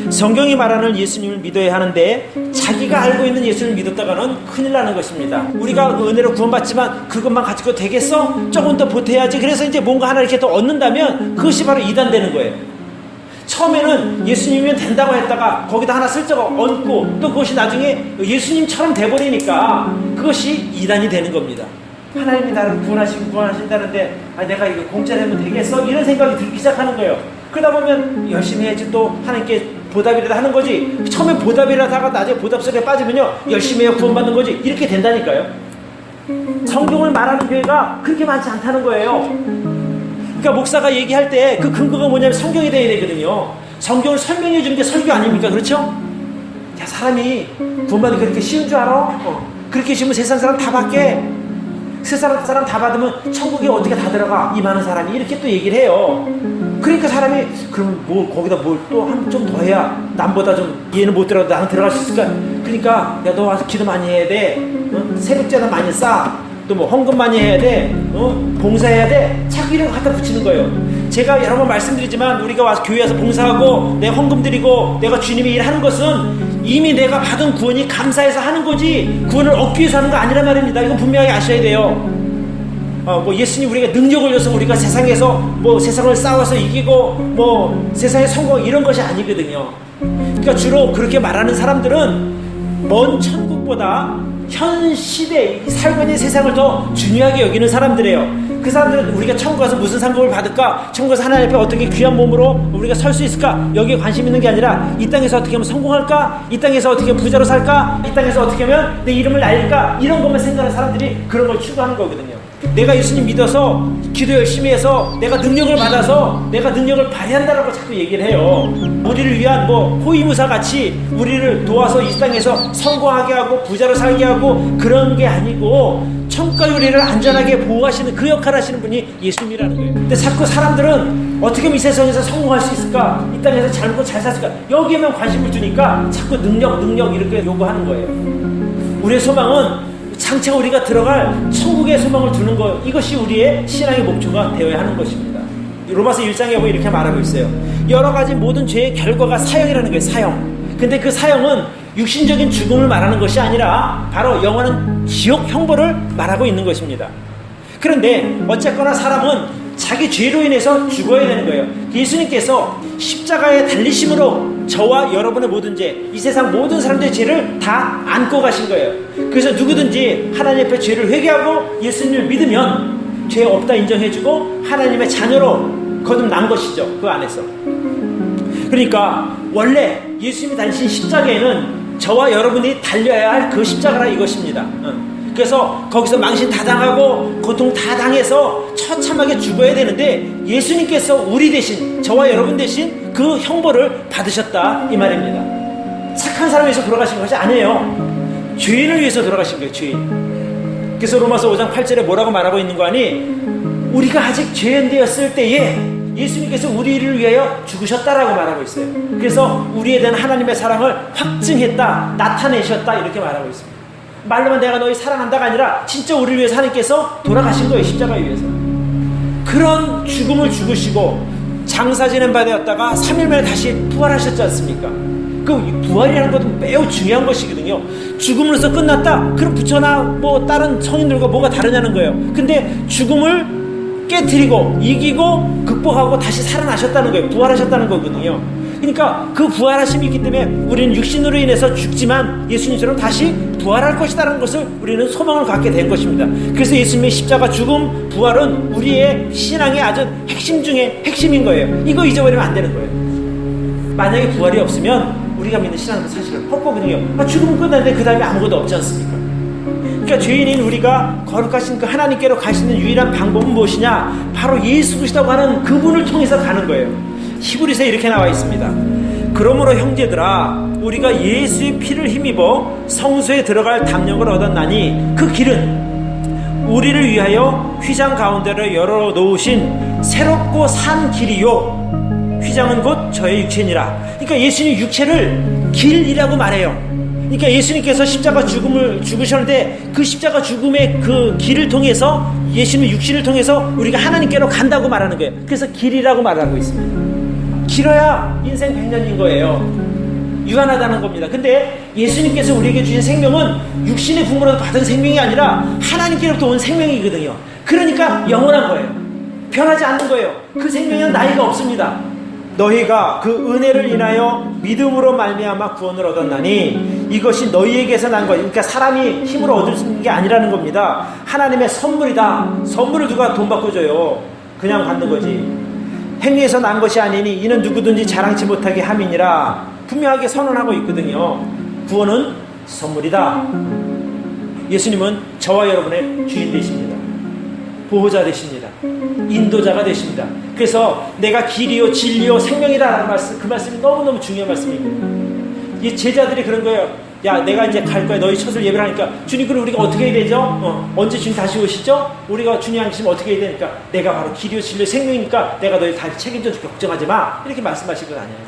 성경이 말하는 예수님을 믿어야 하는데 자기가 알고 있는 예수님을 믿었다가는 큰일 나는 것입니다. 우리가 은혜로 구원받지만 그것만 가지고 되겠어? 조금 더 보태야지. 그래서 이제 뭔가 하나 이렇게 더 얻는다면 그것이 바로 이단되는 거예요. 처음에는 예수님이면 된다고 했다가 거기다 하나 슬쩍 얹고 또 그것이 나중에 예수님처럼 돼버리니까 그것이 이단이 되는 겁니다. 하나님이 나를 구원하신다는데 내가 이거 공짜로 하면 되겠어? 이런 생각이 들기 시작하는 거예요. 그러다 보면 열심히 해야지 또 하나님께 보답이라도 하는 거지. 처음에 보답이라도 하다가 나중에 보답 속에 빠지면요 열심히 해야 구원받는 거지. 이렇게 된다니까요. 성경을 말하는 교회가 그렇게 많지 않다는 거예요. 그러니까 목사가 얘기할 때 그 근거가 뭐냐면 성경이 돼야 되거든요. 성경을 설명해 주는 게 설교 아닙니까? 그렇죠? 야, 사람이 구원받는 게 그렇게 쉬운 줄 알아? 그렇게 쉬우면 세상 사람 다 받게. 세상 사람 다 받으면 천국에 어떻게 다 들어가? 이 많은 사람이 이렇게 또 얘기를 해요. 그러니까 사람이 그럼 뭐 거기다 뭘 또 한 좀 더 해야 남보다 좀 얘는 못 들어가도 나는 들어갈 수 있을까? 그러니까 야, 너 와서 기도 많이 해야 돼. 새벽제나 많이 쌓아. 또 뭐 헌금 많이 해야 돼. 봉사해야 돼. 자꾸 이런 거 갖다 붙이는 거예요. 제가 여러 번 말씀드리지만 우리가 와서 교회 와서 봉사하고 내가 헌금 드리고 내가 주님의 일 하는 것은 이미 내가 받은 구원이 감사해서 하는 거지 구원을 얻기 위해서 하는 거 아니란 말입니다. 이거 분명하게 아셔야 돼요. 뭐 예수님 우리가 능력을 줘서 우리가 세상에서 뭐 세상을 싸워서 이기고 뭐 세상에 성공 이런 것이 아니거든요. 그러니까 주로 그렇게 말하는 사람들은 먼 천국보다 현 시대에 살고 있는 세상을 더 중요하게 여기는 사람들이에요. 그 사람들은 우리가 천국 가서 무슨 상급을 받을까? 천국 가서 하나님 앞에 어떻게 귀한 몸으로 우리가 설 수 있을까? 여기에 관심 있는 게 아니라 이 땅에서 어떻게 하면 성공할까? 이 땅에서 어떻게 하면 부자로 살까? 이 땅에서 어떻게 하면 내 이름을 날릴까? 이런 것만 생각하는 사람들이 그런 걸 추구하는 거거든요. 내가 예수님 믿어서 기도 열심히 해서 내가 능력을 받아서 내가 능력을 발휘한다라고 자꾸 얘기를 해요. 우리를 위한 뭐 호위무사 같이 우리를 도와서 이 땅에서 성공하게 하고 부자로 살게 하고 그런 게 아니고 천국과 우리를 안전하게 보호하시는 그 역할을 하시는 분이 예수님이라는 거예요. 근데 자꾸 사람들은 어떻게 하면 이 세상에서 성공할 수 있을까? 이 땅에서 잘 먹고 잘 살까? 여기에만 관심을 주니까 자꾸 능력 이렇게 요구하는 거예요. 우리의 소망은 장차 우리가 들어갈 천국의 소망을 두는 것, 이것이 우리의 신앙의 목표가 되어야 하는 것입니다. 로마서 1장에 보면 이렇게 말하고 있어요. 여러 가지 모든 죄의 결과가 사형이라는 거예요. 사형. 근데 그 사형은 육신적인 죽음을 말하는 것이 아니라 바로 영원한 지옥 형벌을 말하고 있는 것입니다. 그런데 어쨌거나 사람은 자기 죄로 인해서 죽어야 되는 거예요. 예수님께서 십자가에 달리심으로 저와 여러분의 모든 죄, 이 세상 모든 사람들의 죄를 다 안고 가신 거예요. 그래서 누구든지 하나님 앞에 죄를 회개하고 예수님을 믿으면 죄 없다 인정해주고 하나님의 자녀로 거듭난 것이죠. 그 안에서. 그러니까 원래 예수님이 다니신 십자가에는 저와 여러분이 달려야 할 그 십자가라 이것입니다. 그래서 거기서 망신 다 당하고 고통 다 당해서 처참하게 죽어야 되는데 예수님께서 우리 대신 저와 여러분 대신 그 형벌을 받으셨다 이 말입니다. 착한 사람을 위해서 돌아가신 것이 아니에요. 죄인을 위해서 돌아가신 거예요. 죄인. 그래서 로마서 5장 8절에 뭐라고 말하고 있는 거 아니? 우리가 아직 죄인 되었을 때에 예수님께서 우리를 위하여 죽으셨다라고 말하고 있어요. 그래서 우리에 대한 하나님의 사랑을 확증했다, 나타내셨다 이렇게 말하고 있습니다. 말로만 내가 너희 사랑한다가 아니라 진짜 우리를 위해서 하나님께서 돌아가신 거예요. 십자가에 위해서. 그런 죽음을 죽으시고 장사 지낸 바 되었다가 3일 만에 다시 부활하셨지 않습니까? 그 부활이라는 것은 매우 중요한 것이거든요. 죽음으로서 끝났다? 그럼 부처나 뭐 다른 성인들과 뭐가 다르냐는 거예요. 근데 죽음을 깨트리고 이기고 극복하고 다시 살아나셨다는 거예요. 부활하셨다는 거거든요. 그러니까 그 부활하심이 있기 때문에 우리는 육신으로 인해서 죽지만 예수님처럼 다시 부활할 것이라는 것을 우리는 소망을 갖게 된 것입니다. 그래서 예수님의 십자가 죽음 부활은 우리의 신앙의 아주 핵심 중에 핵심인 거예요. 이거 잊어버리면 안 되는 거예요. 만약에 부활이 없으면 우리가 믿는 신앙은 사실은 헛거든요. 죽음은 끝났는데 그 다음에 아무것도 없지 않습니까? 그러니까 죄인인 우리가 거룩하신 그 하나님께로 가시는 유일한 방법은 무엇이냐? 바로 예수 그리스도라고 하는 그분을 통해서 가는 거예요. 히브리서에 이렇게 나와 있습니다. 그러므로 형제들아 우리가 예수의 피를 힘입어 성소에 들어갈 담력을 얻었나니 그 길은 우리를 위하여 휘장 가운데로 열어놓으신 새롭고 산 길이요 휘장은 곧 저의 육체니라. 그러니까 예수님 육체를 길이라고 말해요. 그러니까 예수님께서 십자가 죽음을 죽으셨는데 그 십자가 죽음의 그 길을 통해서 예수님의 육신을 통해서 우리가 하나님께로 간다고 말하는 거예요. 그래서 길이라고 말하고 있습니다. 길어야 인생 100년인 거예요. 유한하다는 겁니다. 근데 예수님께서 우리에게 주신 생명은 육신의 부모로부터 받은 생명이 아니라 하나님께로부터 온 생명이거든요. 그러니까 영원한 거예요. 변하지 않는 거예요. 그 생명에는 나이가 없습니다. 너희가 그 은혜를 인하여 믿음으로 말미암아 구원을 얻었나니 이것이 너희에게서 난 거예요. 그러니까 사람이 힘으로 얻을 수 있는 게 아니라는 겁니다. 하나님의 선물이다. 선물을 누가 돈 받고 줘요. 그냥 받는 거지. 행위에서 난 것이 아니니 이는 누구든지 자랑치 못하게 함이니라. 분명하게 선언하고 있거든요. 구원은 선물이다. 예수님은 저와 여러분의 주인 되십니다. 보호자 되십니다. 인도자가 되십니다. 그래서 내가 길이요 진리요 생명이다라는 말씀, 그 말씀이 너무너무 중요한 말씀입니다. 이 제자들이 그런 거예요. 야, 내가 이제 갈 거야. 너희 첫을 예배를 하니까 주님, 그럼 우리가 어떻게 해야 되죠? 언제 주님 다시 오시죠? 우리가 주님 안기시면 어떻게 해야 되니까 내가 바로 길이요 진리요 생명이니까 내가 너희 다 책임져 줄게. 걱정하지 마. 이렇게 말씀하신 건 아니에요.